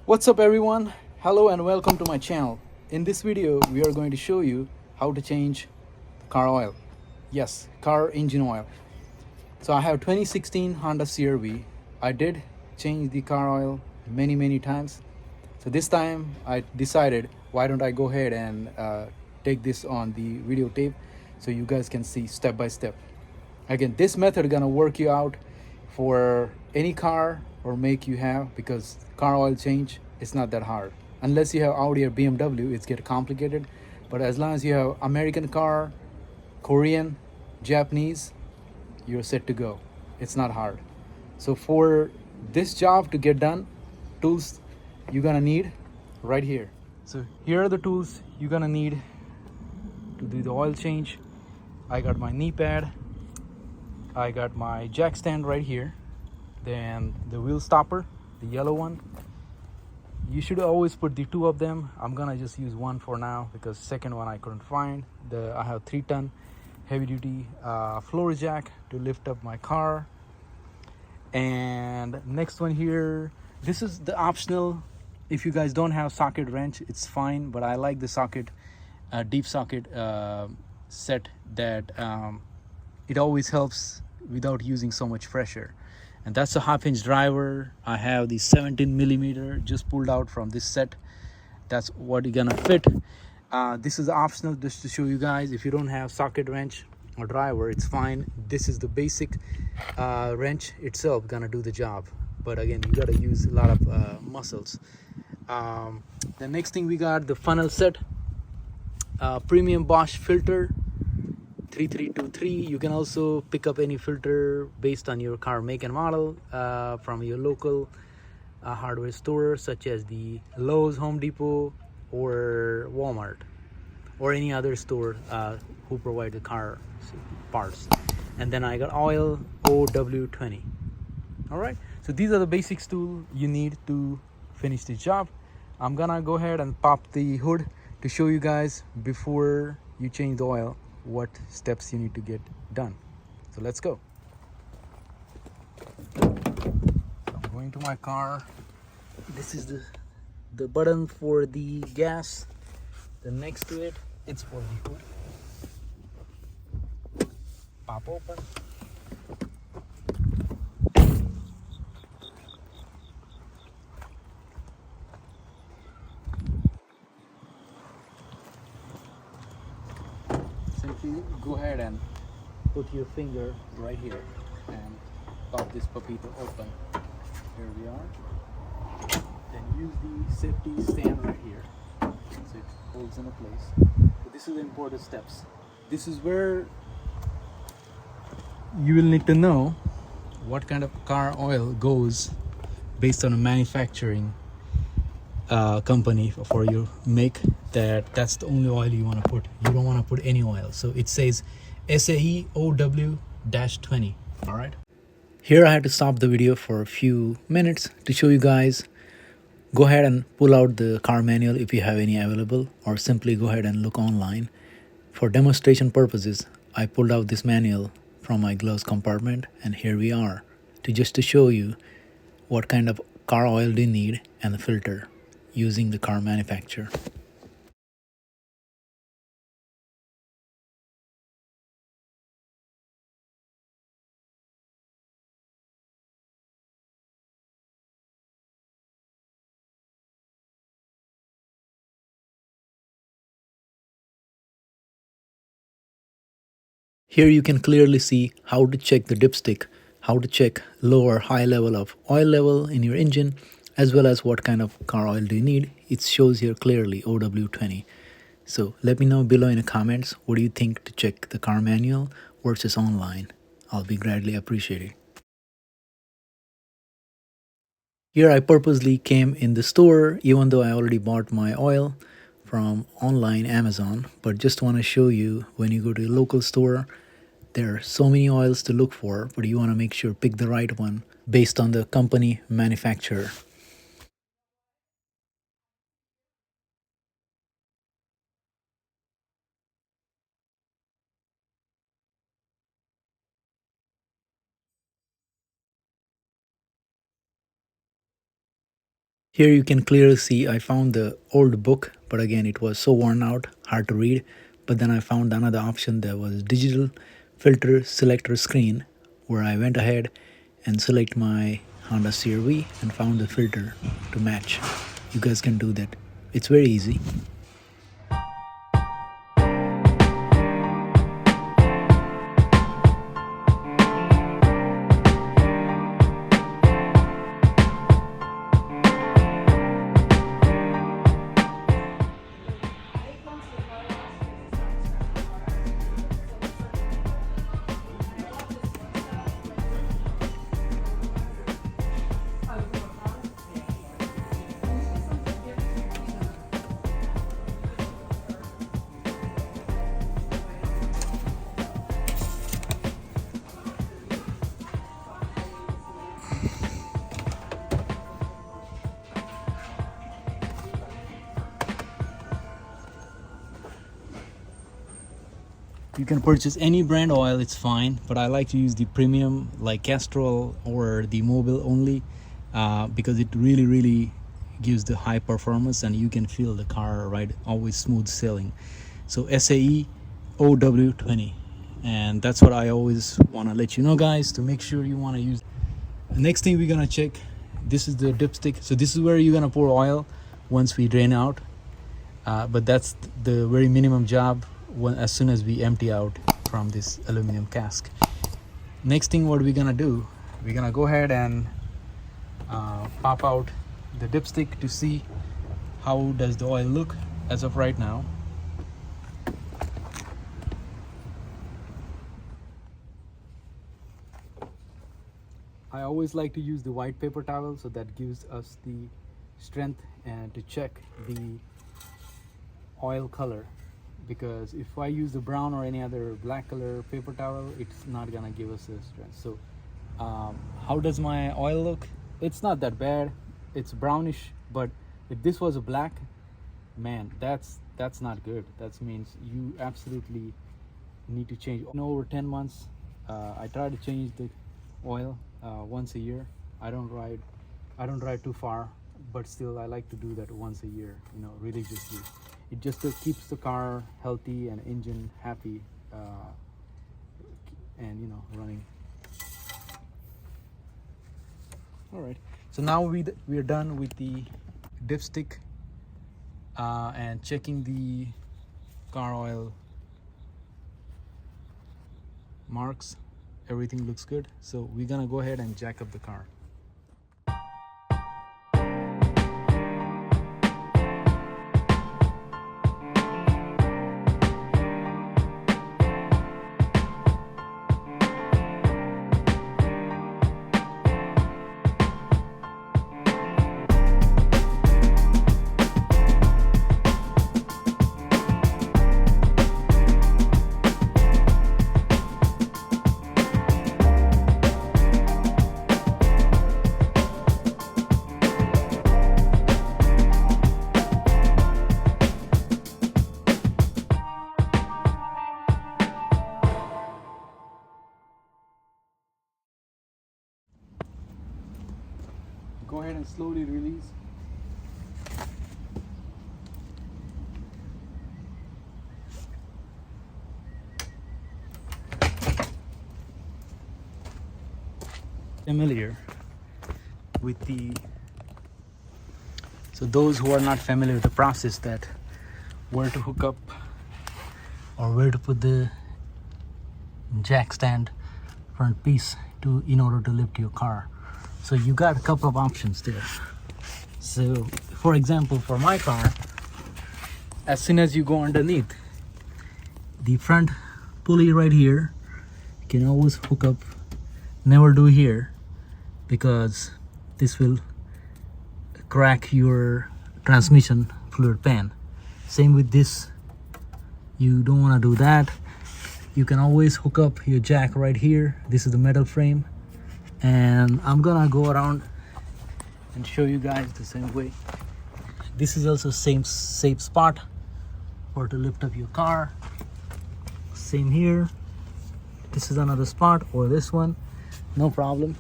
What's up everyone? Hello and welcome to my channel. In this video we are going to show you how to change car oil. Yes, car engine oil. So I have 2016 Honda CR-V. I did change the car oil many times. So this time I decided why don't I go ahead and take this on the videotape so you guys can see step by step. Again, this method gonna work you out for any car or make you have, because car oil change is not that hard unless you have Audi or BMW. It's get complicated, but as long as you have American car, Korean, Japanese, you're set to go. It's not hard. So for this job to get done, tools you're gonna need right here. So here are the tools you're gonna need to do the oil change. I got my knee pad, I got my jack stand right here, then the wheel stopper, the yellow one. You should always put the two of them. I'm gonna just use one for now because second one I couldn't find. I have 3-ton heavy duty floor jack to lift up my car. And next one here, this is the optional. If you guys don't have socket wrench, it's fine, but I like the socket, deep socket set that it always helps without using so much pressure. And that's a half-inch driver. I have the 17 millimeter just pulled out from this set. That's what you're gonna fit. This is optional just to show you guys. If you don't have socket wrench or driver, it's fine. This is the basic wrench itself gonna do the job, but again you gotta use a lot of muscles. The next thing we got the funnel set, premium Bosch filter 3323. You can also pick up any filter based on your car make and model from your local hardware store such as the Lowe's, Home Depot, or Walmart, or any other store who provide the car parts. And then I got oil OW20. All right, so these are the basics tools you need to finish the job. I'm gonna go ahead and pop the hood to show you guys before you change the oil what steps you need to get done. So let's go. I'm going to my car. This is the button for the gas. The next to it, it's for the hood. Pop open. Simply go ahead and put your finger right here and pop this puppy to open. Here we are. Then use the safety stand right here so it holds in a place. So this is the important steps. This is where you will need to know what kind of car oil goes based on a manufacturing company for your make. That's the only oil you want to put. You don't want to put any oil. So it says SAE OW-20. All right. Here I had to stop the video for a few minutes to show you guys. Go ahead and pull out the car manual if you have any available, or simply go ahead and look online. For demonstration purposes, I pulled out this manual from my gloves compartment, and here we are to show you what kind of car oil do you need and the filter using the car manufacturer. Here you can clearly see how to check the dipstick, how to check low or high level of oil level in your engine, as well as what kind of car oil do you need. It shows here clearly OW20. So let me know below in the comments, what do you think to check the car manual versus online? I'll be greatly appreciated. Here I purposely came in the store even though I already bought my oil from online Amazon, but just want to show you when you go to a local store, there are so many oils to look for, but you want to make sure pick the right one based on the company manufacturer. Here you can clearly see I found the old book, but again it was so worn out, hard to read. But then I found another option that was digital filter selector screen, where I went ahead and select my Honda CR-V and found the filter to match. You guys can do that. It's very easy. You can purchase any brand oil, it's fine, but I like to use the premium like Castrol or the Mobil only, because it really gives the high performance and you can feel the car ride always smooth sailing. So SAE OW20, and that's what I always want to let you know, guys, to make sure you want to use. The next thing we're gonna check, this is the dipstick. So this is where you're gonna pour oil once we drain out, but that's the very minimum job as soon as we empty out from this aluminum cask. Next thing what we're gonna do, we're gonna go ahead and pop out the dipstick to see how does the oil look as of right now. I always like to use the white paper towel, so that gives us the strength and to check the oil color, because if I use the brown or any other black color paper towel, it's not gonna give us a strength. So how does my oil look? It's not that bad, it's brownish, but if this was a black, man, that's not good. That means you absolutely need to change. In over 10 months I try to change the oil once a year. I don't ride too far, but still I like to do that once a year, you know, religiously. It just keeps the car healthy and engine happy, and you know, running. All right, so now we are done with the dipstick and checking the car oil marks. Everything looks good, so we're gonna go ahead and jack up the car. Go ahead and slowly release. Familiar with the, so those who are not familiar with the process, that where to hook up or where to put the jack stand front piece to in order to lift your car. So you got a couple of options there. So for example, for my car, as soon as you go underneath the front pulley right here, you can always hook up. Never do here, because this will crack your transmission fluid pan. Same with this, you don't want to do that. You can always hook up your jack right here. This is the metal frame, and I'm gonna go around and show you guys the same way. This is also same safe spot for to lift up your car. Same here. This is another spot, or this one, no problem.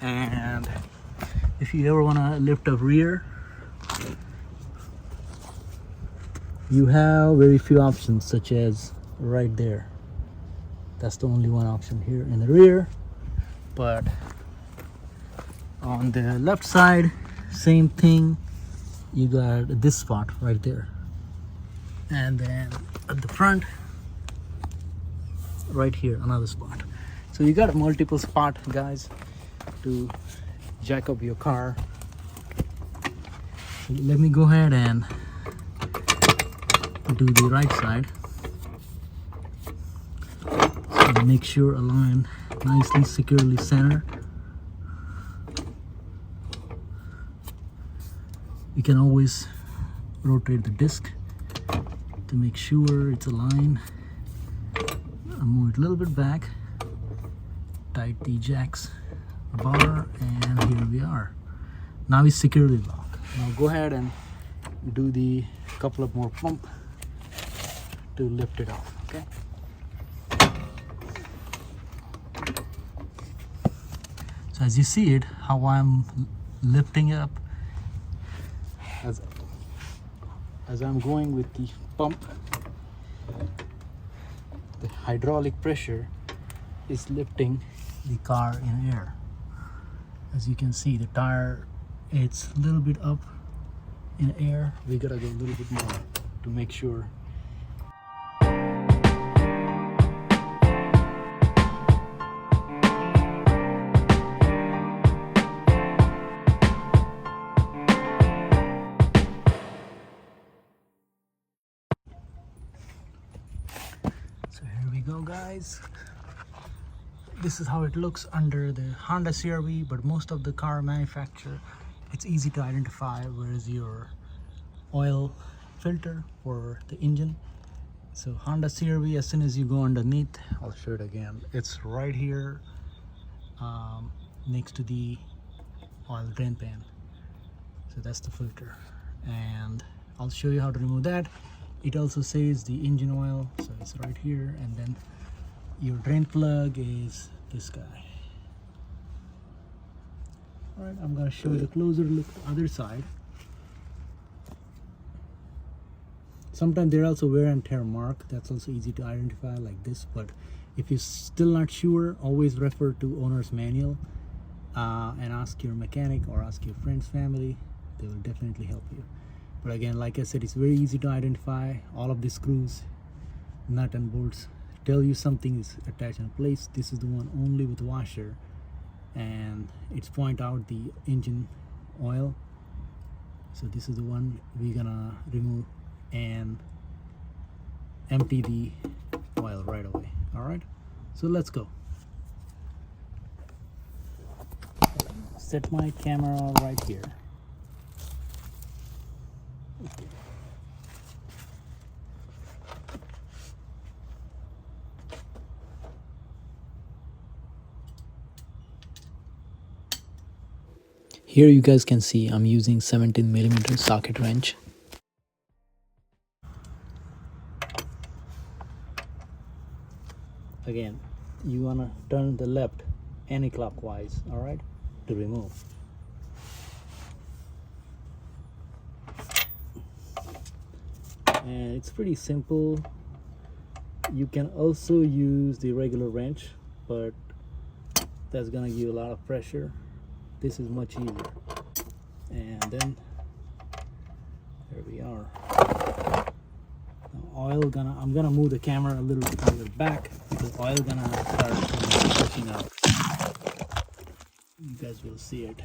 And If you ever want to lift up rear, you have very few options, such as right there. That's the only one option here in the rear. But on the left side, same thing. You got this spot right there, and then at the front, right here, another spot. So you got a multiple spot, guys, to jack up your car. So let me go ahead and do the right side. So make sure align nicely, securely center. You can always rotate the disc to make sure it's aligned. I'll move it a little bit back, tight the jacks bar, and here we are. Now it's securely locked. Now go ahead and do the couple of more pump to lift it off, okay? So as you see it, how I'm lifting it up, as I'm going with the pump, the hydraulic pressure is lifting the car in air. As you can see, the tire, it's a little bit up in air. We gotta go a little bit more to make sure. So here we go, guys. This is how it looks under the Honda CR-V, but most of the car manufacturer, it's easy to identify where's your oil filter for the engine. So Honda CR-V, as soon as you go underneath, I'll show it again, it's right here next to the oil drain pan. So that's the filter, and I'll show you how to remove that. It also says the engine oil, so it's right here, and then your drain plug is this guy. All right, I'm gonna show you the closer look the other side. Sometimes there are also wear and tear mark. That's also easy to identify like this, but if you're still not sure, always refer to owner's manual and ask your mechanic or ask your friends, family. They will definitely help you. But again, like I said, it's very easy to identify. All of the screws, nut and bolts tell you something is attached in place. This is the one only with washer, and it's point out the engine oil. So this is the one we're gonna remove and empty the oil right away. All right, so let's go. Set my camera right here. Okay. Here you guys can see I'm using 17mm socket wrench. Again, you wanna turn the left anti-clockwise, all right, to remove. And it's pretty simple. You can also use the regular wrench, but that's gonna give a lot of pressure. This is much easier. And then there we are. Now oil I'm gonna move the camera a little bit further back because oil gonna start pushing out. You guys will see it.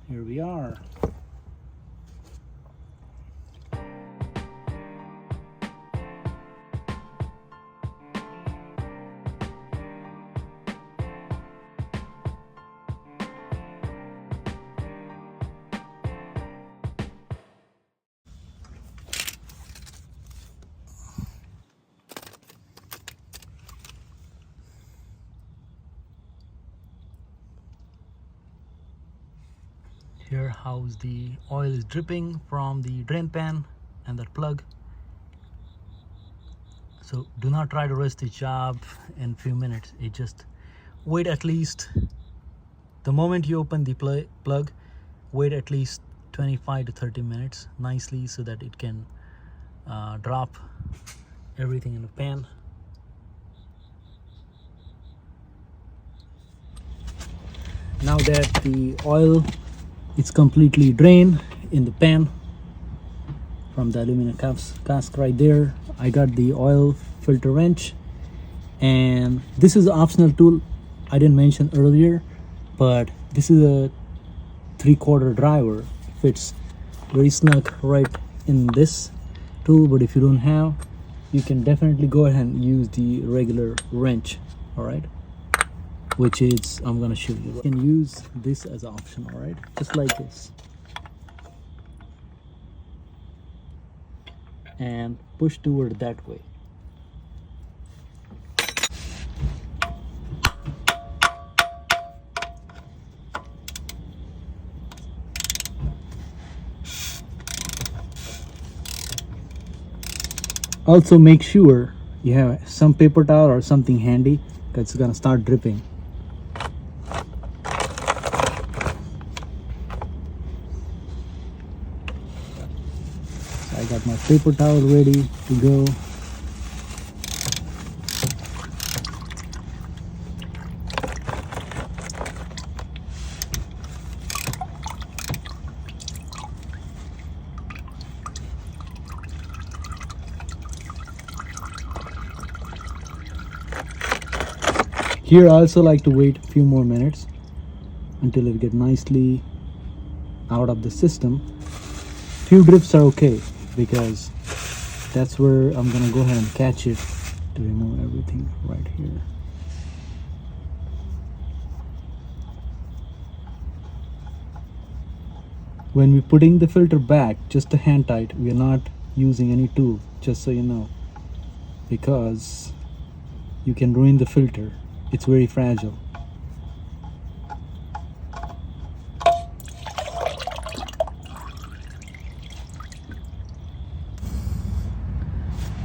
Here we are. Here how's the oil is dripping from the drain pan and that plug. So do not try to rush the job in few minutes. It just wait at least the moment you open the plug, wait at least 25 to 30 minutes nicely so that it can drop everything in the pan. Now that the oil is completely drained in the pan from the aluminum cask right there, I got the oil filter wrench, and this is an optional tool I didn't mention earlier, but this is a 3/4 driver, fits very snug right in this tool. But if you don't have, you can definitely go ahead and use the regular wrench, all right, which is I'm gonna show you. You can use this as an option, all right, just like this, and push toward that way. Also make sure you have some paper towel or something handy, because it's gonna start dripping. So I got my paper towel ready to go. Here I also like to wait a few more minutes until it gets nicely out of the system. Few drips are okay, because that's where I'm gonna go ahead and catch it to remove everything right here. When we're putting the filter back, just a hand tight, we are not using any tool, just so you know, because you can ruin the filter. It's very fragile.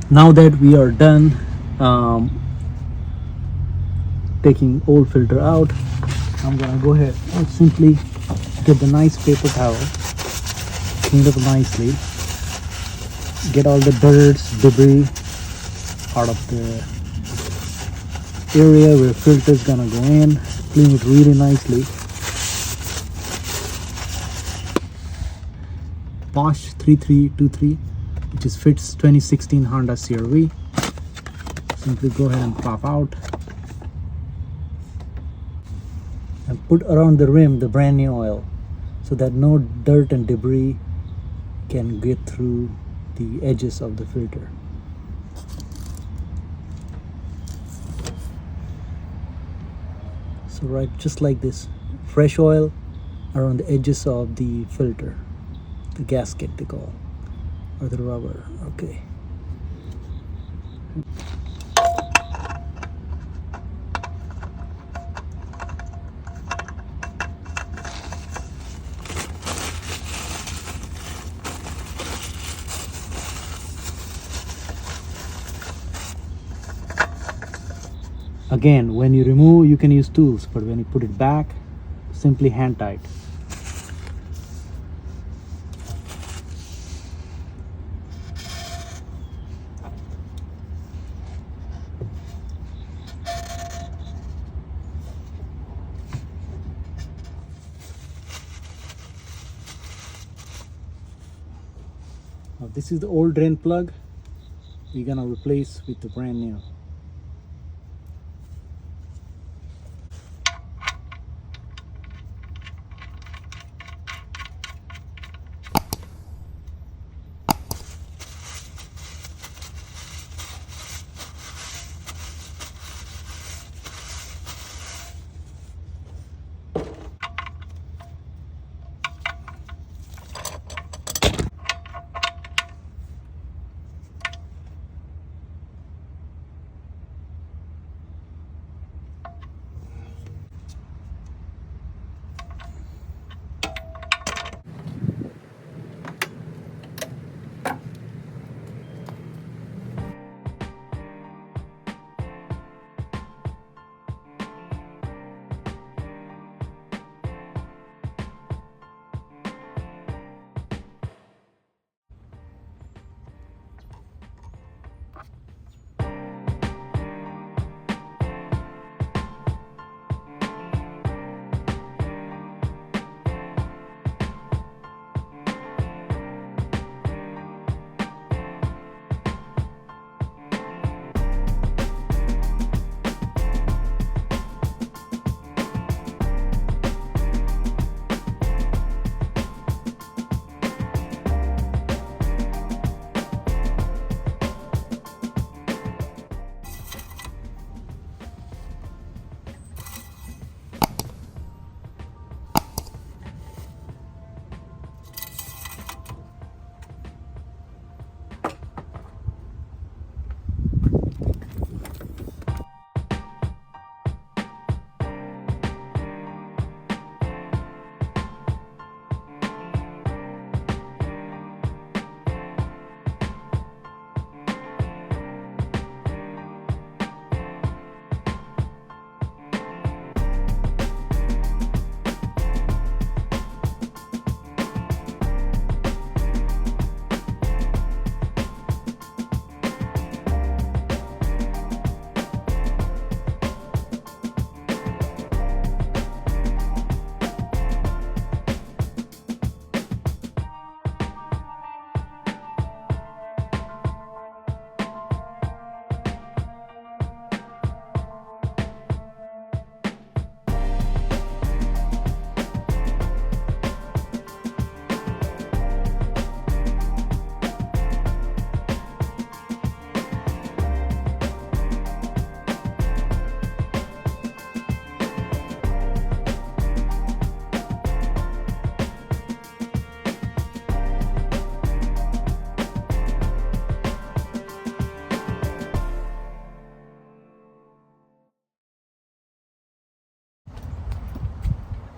Now that we are done taking old filter out, I'm gonna go ahead and simply get the nice paper towel, clean it up nicely, get all the dirt, debris out of the area where filter is gonna go in, clean it really nicely. Bosch 3323, which is fits 2016 Honda CR-V. Simply go ahead and pop out and put around the rim the brand new oil, so that no dirt and debris can get through the edges of the filter. So right, just like this, fresh oil around the edges of the filter, the gasket they call, or the rubber. Okay. Again, when you remove, you can use tools, but when you put it back, simply hand tight. Now this is the old drain plug. We're gonna replace with the brand new.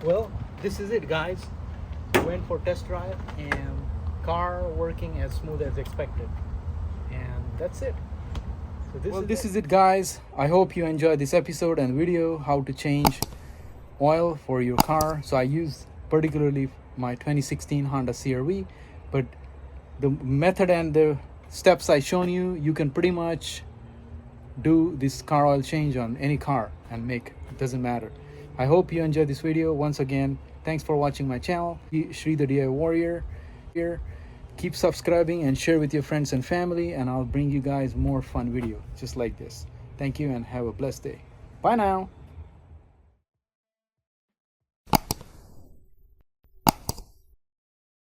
Well, this is it, guys. Went for test drive and car working as smooth as expected, and that's it. So this is it, guys. I hope you enjoyed this episode and video how to change oil for your car. So I used particularly my 2016 Honda CR-V, but the method and the steps I shown you, you can pretty much do this car oil change on any car and make, it doesn't matter. I hope you enjoyed this video. Once again, thanks for watching my channel, Shri the DIY Warrior here. Keep subscribing and share with your friends and family, and I'll bring you guys more fun video just like this. Thank you and have a blessed day. Bye now.